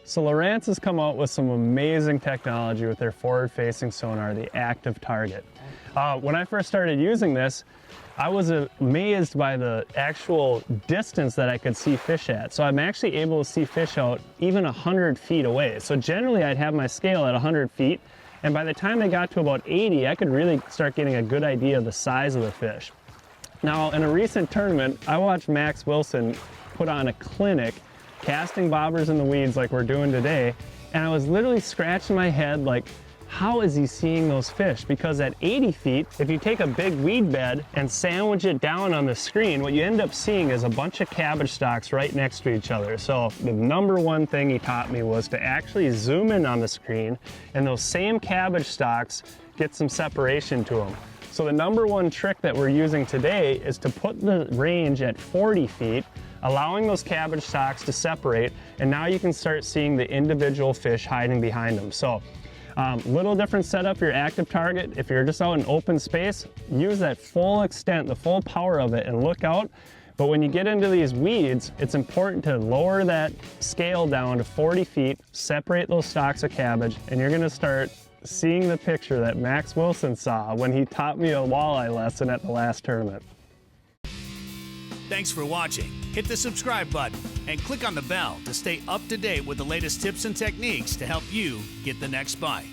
So Lowrance has come out with some amazing technology with their forward-facing sonar, the Active Target. When I first started using this, I was amazed by the actual distance that I could see fish at. So I'm actually able to see fish out even 100 feet away. So generally I'd have my scale at 100 feet, and by the time they got to about 80, I could really start getting a good idea of the size of the fish. Now, in a recent tournament, I watched Max Wilson put on a clinic casting bobbers in the weeds like we're doing today, and I was literally scratching my head like, how is he seeing those fish? Because at 80 feet, if you take a big weed bed and sandwich it down on the screen, what you end up seeing is a bunch of cabbage stalks right next to each other. So the number one thing he taught me was to actually zoom in on the screen, and those same cabbage stalks get some separation to them. So the number one trick that we're using today is to put the range at 40 feet, allowing those cabbage stalks to separate, and now you can start seeing the individual fish hiding behind them. So little different setup for your active target. If you're just out in open space, use that full extent, the full power of it, and look out. But when you get into these weeds, it's important to lower that scale down to 40 feet, separate those stalks of cabbage, and you're gonna start seeing the picture that Max Wilson saw when he taught me a walleye lesson at the last tournament. Thanks for watching. Hit the subscribe button and click on the bell to stay up to date with the latest tips and techniques to help you get the next bite.